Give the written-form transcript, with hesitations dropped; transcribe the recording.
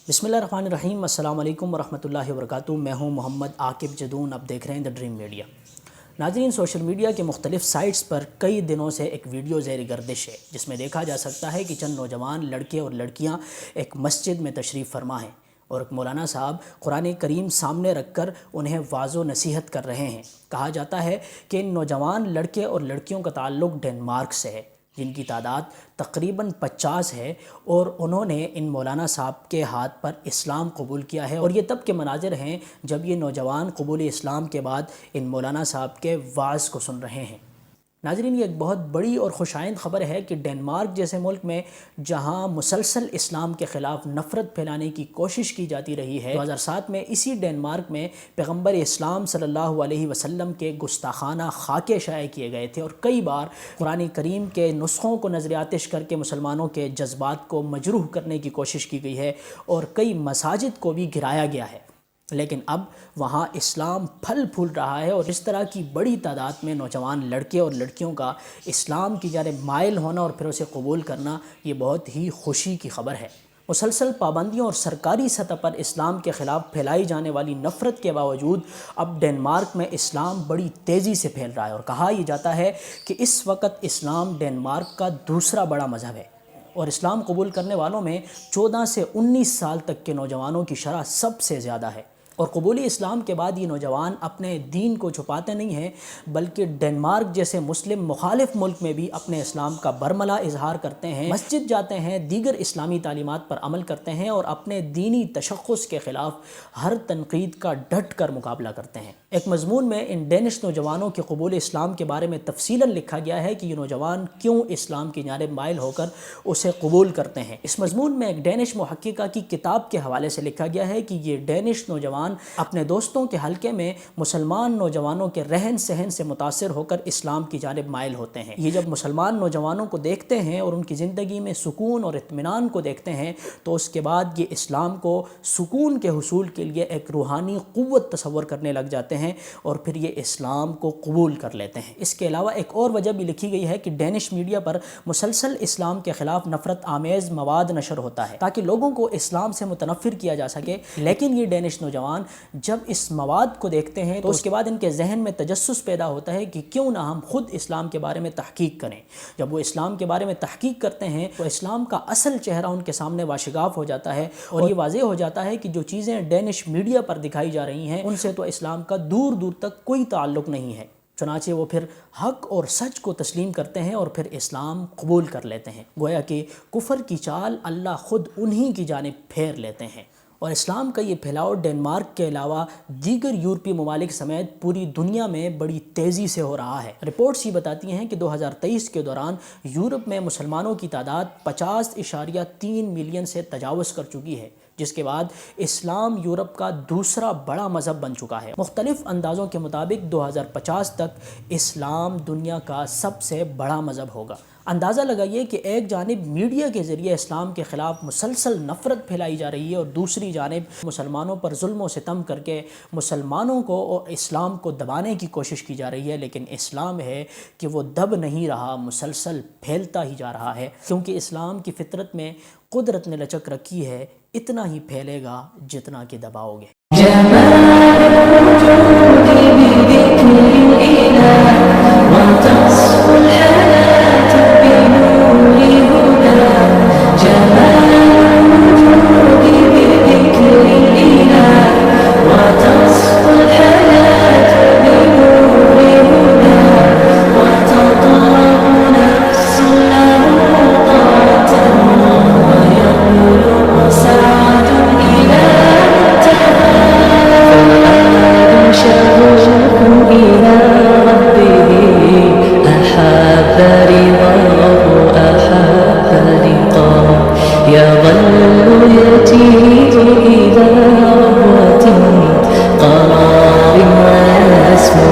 बिस्मिल्लाहिर्रहमानिर्रहीम। अस्सलाम वालेकुम वरहमतुल्लाहि वबरकातुहू। मैं हूं मोहम्मद आकिब जदून। आप देख रहे हैं द ड्रीम मीडिया। नाज़रीन, सोशल मीडिया के मुख्तलिफ साइट्स पर कई दिनों से एक वीडियो ज़ेर गर्दिश है जिसमें देखा जा सकता है कि चंद नौजवान लड़के और लड़कियां एक मस्जिद में तशरीफ़ फरमा हैं और एक मौलाना साहब कुरान करीम सामने रखकर उन्हें वाज़ो नसीहत कर रहे हैं। कहा जाता है कि इन नौजवान लड़के और लड़कियों का ताल्लुक़ डेनमार्क से है, जिनकी तादाद तकरीबन 50 है, और उन्होंने इन मौलाना साहब के हाथ पर इस्लाम कबूल किया है। और ये तब के मनाजिर हैं जब ये नौजवान कबूल इस्लाम के बाद इन मौलाना साहब के वाज़ को सुन रहे हैं। नाज़रीन, ये एक बहुत बड़ी और खुशाइंद ख़बर है कि डेनमार्क जैसे मुल्क में जहाँ मुसलसल इस्लाम के ख़िलाफ़ नफ़रत फैलाने की कोशिश की जाती रही है, 2007 में इसी डेनमार्क में पैगम्बर इस्लाम सल्लल्लाहु अलैहि वसल्लम के गुस्ताखाना खाके शाये किए गए थे और कई बार कुरान करीम के नुस्ख़ों को नज़र आतिश करके मुसलमानों के जज्बात को मजरूह करने की कोशिश की गई है और कई मसाजिद को भी गिराया गया है। लेकिन अब वहाँ इस्लाम फल फूल रहा है और इस तरह की बड़ी तादाद में नौजवान लड़के और लड़कियों का इस्लाम की जानिब माइल होना और फिर उसे कबूल करना, ये बहुत ही खुशी की ख़बर है। मुसलसल पाबंदियों और सरकारी सतह पर इस्लाम के ख़िलाफ़ फैलाई जाने वाली नफ़रत के बावजूद अब डेनमार्क में इस्लाम बड़ी तेज़ी से फैल रहा है और कहा यह जाता है कि इस वक्त इस्लाम डेनमार्क का दूसरा बड़ा मज़हब है और इस्लाम कबूल करने वालों में 14 से 19 साल तक के नौजवानों की शरह सबसे ज़्यादा है। और कबूली इस्लाम के बाद ये नौजवान अपने दीन को छुपाते नहीं हैं, बल्कि डेनमार्क जैसे मुस्लिम मुखालिफ मुल्क में भी अपने इस्लाम का बरमला इजहार करते हैं, मस्जिद जाते हैं, दीगर इस्लामी तालीमात पर अमल करते हैं और अपने दीनी तशख़्ख़ुस के ख़िलाफ़ हर तनकीद का डट कर मुकाबला करते हैं। एक मज़मून में इन डेनिश नौजवानों के कबूल इस्लाम के बारे में तफसीलन लिखा गया है कि ये नौजवान क्यों इस्लाम की जानिब माइल होकर उसे कबूल करते हैं। इस मज़मून में एक डेनिश मुहक्किका की किताब के हवाले से लिखा गया है कि ये डेनिश नौजवान अपने दोस्तों के हलके में मुसलमान नौजवानों के रहन सहन से मुतासिर होकर इस्लाम की जानिब माइल होते हैं। ये जब मुसलमान नौजवानों को देखते हैं और उनकी ज़िंदगी में सुकून और इत्मीनान को देखते हैं तो उसके बाद ये इस्लाम को सुकून के हुसूल के लिए एक रूहानी क़ुव्वत तसव्वुर करने लग जाते हैं और फिर ये इस्लाम को कबूल कर लेते हैं। इसके अलावा एक और वजह भी लिखी गई है कि डेनिश मीडिया पर मुसलसल इस्लाम के ख़िलाफ़ नफ़रत आमेज़ मवाद नशर होता है ताकि लोगों को इस्लाम से मुतनफ़िर किया जा सके। लेकिन ये डेनिश नौजवान जब इस मवाद को देखते हैं तो उसके बाद इनके जहन में तजस्सुस पैदा होता है कि क्यों ना हम खुद इस्लाम के बारे में तहकीक करें। जब वो इस्लाम के बारे में तहकीक करते हैं तो इस्लाम का असल चेहरा उनके सामने वाशिगाफ हो जाता है और ये वाज़ेह हो जाता है कि जो चीज़ें डेनिश मीडिया पर दिखाई जा रही हैं उनसे तो इस्लाम का दूर दूर तक कोई ताल्लुक़ नहीं है। चुनाचे वो फिर हक़ और सच को तस्लीम करते हैं और फिर इस्लाम कबूल कर लेते हैं। गोया कि कुफ़र की चाल अल्लाह ख़ुद उन्हीं की जानिब फेर लेते हैं। और इस्लाम का ये फैलाव डेनमार्क के अलावा दीगर यूरोपीय ममालिक समेत पूरी दुनिया में बड़ी तेज़ी से हो रहा है। रिपोर्ट्स ये बताती हैं कि 2023 के दौरान यूरोप में मुसलमानों की तादाद 50.3 मिलियन से तजावुज़ कर चुकी है, जिसके बाद इस्लाम यूरोप का दूसरा बड़ा मज़हब बन चुका है। मुख्तलिफ अंदाज़ों के मुताबिक 2050 तक इस्लाम दुनिया का सबसे बड़ा मज़हब होगा। अंदाज़ा लगाइए कि एक जानिब मीडिया के ज़रिए इस्लाम के ख़िलाफ़ मुसलसल नफ़रत फैलाई जा रही है और दूसरी जानिब मुसलमानों पर जुल्म व सितम करके मुसलमानों को और इस्लाम को दबाने की कोशिश की जा रही है। लेकिन इस्लाम है कि वो दब नहीं रहा, मुसलसल फैलता ही जा रहा है, क्योंकि इस्लाम की फ़ितरत में कुदरत ने लचक रखी है, इतना ही फैलेगा जितना कि दबाओगे। يظل يتيه إلى ربوة قرار ويسمو